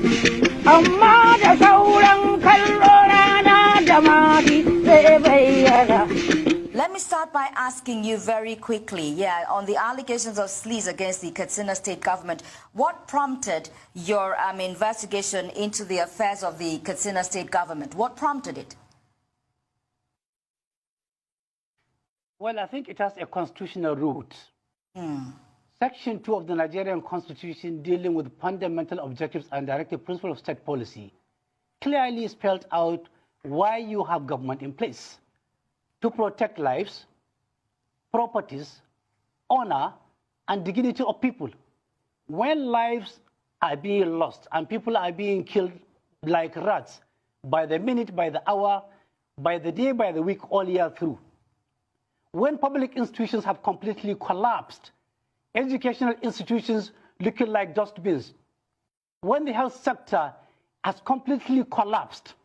Amma da sauran kallo rana da mafi zai bayyana. Let me start by asking you very quickly, on the allegations of sleaze against the Katsina state government, what prompted your investigation into the affairs of the Katsina state government? What prompted it? Well, I think it has a constitutional root. Section 2 of the Nigerian Constitution, dealing with fundamental objectives and directive principles of state policy, clearly spelled out why you have government in place: to protect lives, properties, honor, and dignity of people. When lives are being lost and people are being killed like rats by the minute, by the hour, by the day, by the week, all year through. When public institutions have completely collapsed, educational institutions looking like dustbins, when the health sector has completely collapsed,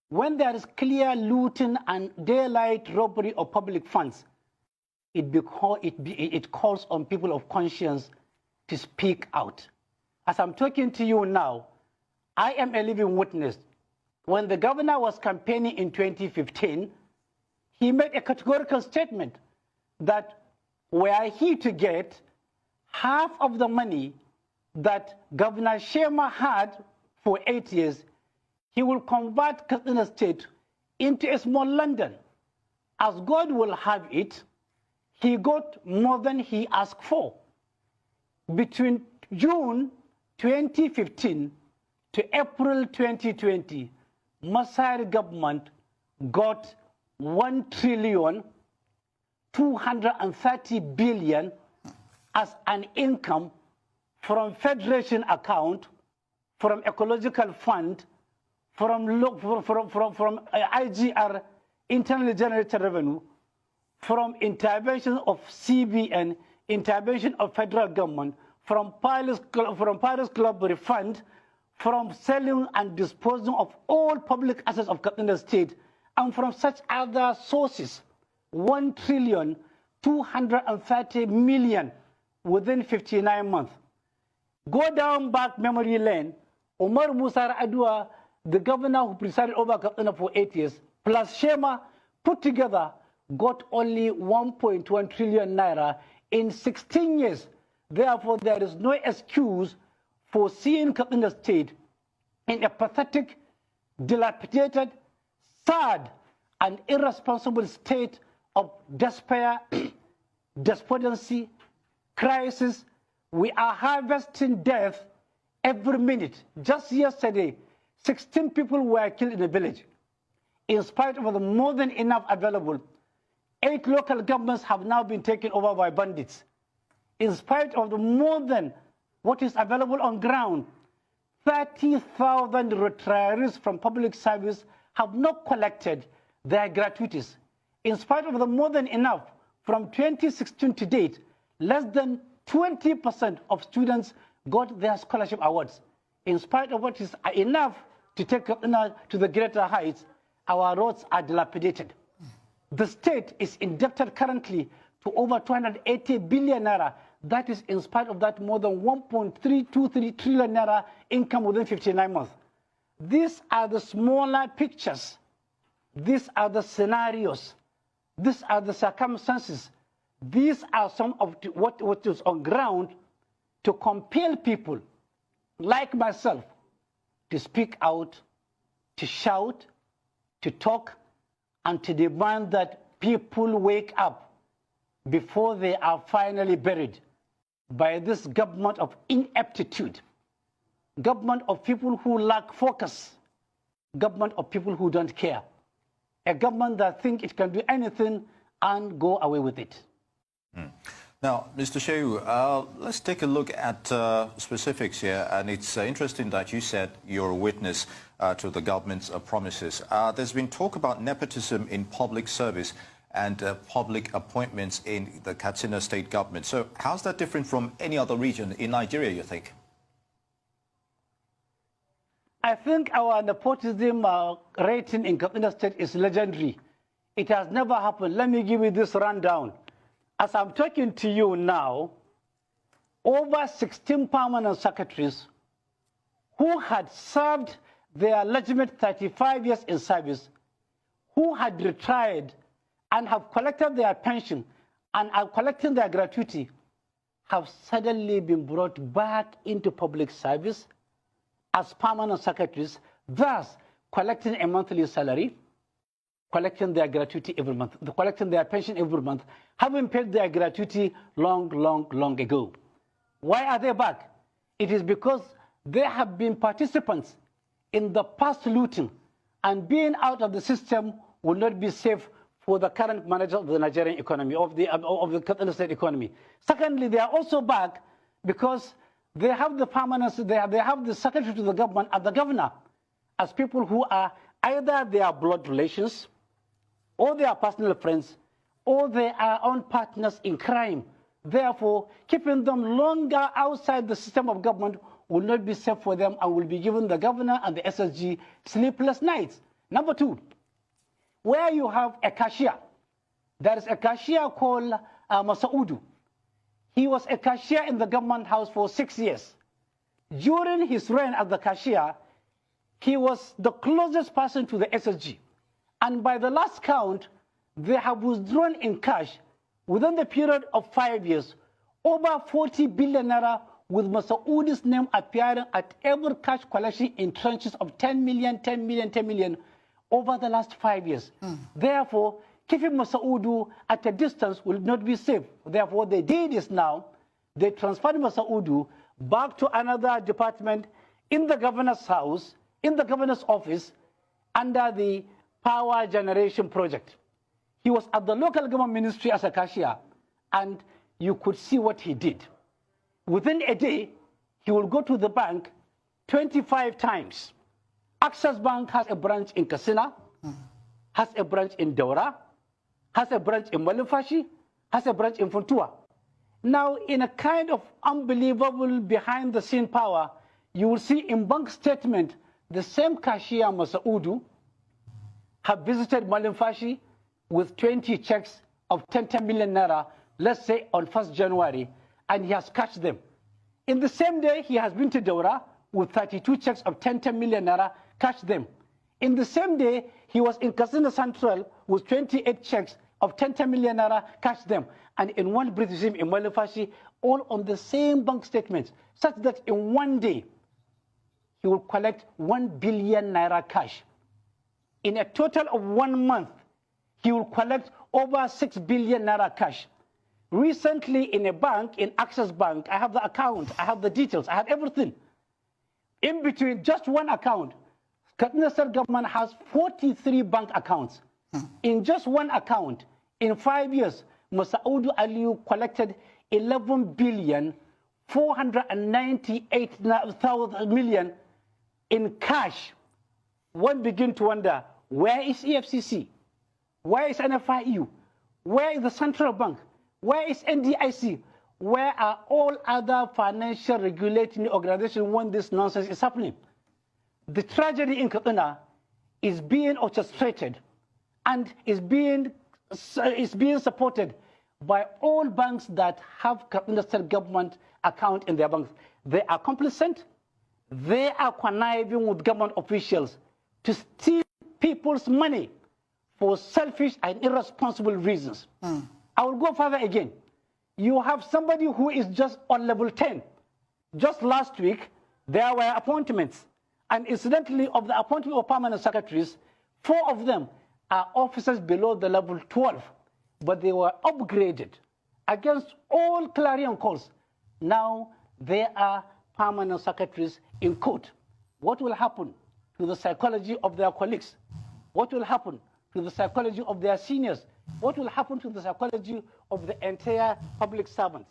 when there is clear looting and daylight robbery of public funds, it calls on people of conscience to speak out. As I'm talking to you now, I am a living witness. When the governor was campaigning in 2015, he made a categorical statement that were he to get half of the money that Governor Shema had for 8 years, he will convert Katsina State into a small London. As God will have it, he got more than he asked for. Between June 2015 to April 2020, Masari government got 1,230 billion as an income from Federation account, from ecological fund, from IGR, internally generated revenue, from intervention of CBN, intervention of federal government, from Paris Club refund, from selling and disposing of all public assets of Katsina State, and from such other sources, 1,230 million within 59 months. Go down back memory lane, Omar Musa Adua, the governor who presided over Katsina for 8 years, plus Shema, put together, got only 1.1 trillion naira in 16 years. Therefore, there is no excuse for seeing Katsina State in a pathetic, dilapidated, sad, and irresponsible state of despair, despondency, crisis. We are harvesting death every minute. Just yesterday, 16 people were killed in a village. In spite of the more than enough available, 8 local governments have now been taken over by bandits. In spite of the more than what is available on ground, 30,000 retirees from public service have not collected their gratuities. In spite of the more than enough, from 2016 to date, less than 20% of students got their scholarship awards. In spite of what is enough to take Katsina to the greater heights, our roads are dilapidated. The state is indebted currently to over 280 billion naira. That is in spite of that more than 1.323 trillion naira income within 59 months. These are the smaller pictures. These are the scenarios. These are the circumstances. These are some of what is on ground to compel people like myself to speak out, to shout, to talk, and to demand that people wake up before they are finally buried by this government of ineptitude, government of people who lack focus, government of people who don't care, a government that thinks it can do anything and go away with it. Now, Mr. Shehu, let's take a look at specifics here. And it's interesting that you said you're a witness to the government's promises. There's been talk about nepotism in public service and public appointments in the Katsina state government. So how's that different from any other region in Nigeria, you think? I think our nepotism rating in Katsina state is legendary. It has never happened. Let me give you this rundown. As I'm talking to you now, over 16 permanent secretaries who had served their legitimate 35 years in service, who had retired and have collected their pension and are collecting their gratuity, have suddenly been brought back into public service as permanent secretaries, thus collecting a monthly salary, collecting their gratuity every month, collecting their pension every month, having paid their gratuity long ago. Why are they back? It is because they have been participants in the past looting, and being out of the system will not be safe for the current manager of the Nigerian economy, of the Katsina State economy. Secondly, they are also back because they have the permanence, they have the secretary to the government and the governor as people who are either their blood relations, or they are personal friends, or they are own partners in crime. Therefore, keeping them longer outside the system of government will not be safe for them and will be giving the governor and the SSG sleepless nights. Number two, where you have a cashier, there is a cashier called Masaudu. He was a cashier in the government house for 6 years. During his reign as the cashier, he was the closest person to the SSG. And by the last count, they have withdrawn in cash within the period of 5 years over 40 billion naira, with Masaudi's name appearing at every cash collection in tranches of 10 million, 10 million, 10 million over the last 5 years. Therefore, keeping Masaudu at a distance will not be safe. Therefore, what they did is now, they transferred Masaudu back to another department in the governor's house, in the governor's office, under the power generation project. He was at the local government ministry as a cashier, and you could see what he did. Within a day, he will go to the bank 25 times. Access Bank has a branch in Katsina, has a branch in Daura, has a branch in Malumfashi, has a branch in Funtua. Now, in a kind of unbelievable behind-the-scene power, you will see in bank statement the same cashier, Masaudu, have visited Malumfashi with 20 checks of 10 million naira, let's say on 1st January, and he has cashed them. In the same day, he has been to Daura with 32 checks of 10 million naira, cashed them. In the same day, he was in Katsina Central with 28 checks of 10 million naira, cashed them. And in one breath, you see him in Malumfashi, all on the same bank statements, such that in one day, he will collect 1 billion naira cash. In a total of 1 month, he will collect over 6 billion naira cash. Recently, in a bank, in Access Bank, I have the account, I have the details, I have everything. In between just one account, Katsina State government has 43 bank accounts. In just one account, in 5 years, Masaudu Aliyu collected 11 billion 498 million in cash. One begin to wonder, where is EFCC? Where is NFIU? Where is the central bank? Where is NDIC? Where are all other financial regulating organizations when this nonsense is happening? The tragedy in Katsina is being orchestrated and is being supported by all banks that have Katsina State government account in their banks. They are complicit. They are conniving with government officials to steal people's money for selfish and irresponsible reasons. I will go further again. You have somebody who is just on level 10. Just last week, there were appointments. And incidentally, of the appointment of permanent secretaries, 4 of them are officers below the level 12. But they were upgraded against all clarion calls. Now they are permanent secretaries in court. What will happen to the psychology of their colleagues? What will happen to the psychology of their seniors? What will happen to the psychology of the entire public servants?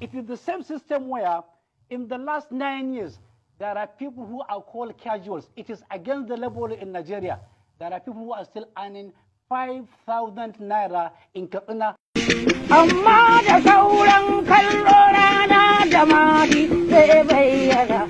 It is the same system where in the last 9 years, there are people who are called casuals. It is against the level in Nigeria. There are people who are still earning 5,000 naira in Katsina. Amma da sauran kallo rana da mari zai bayyana.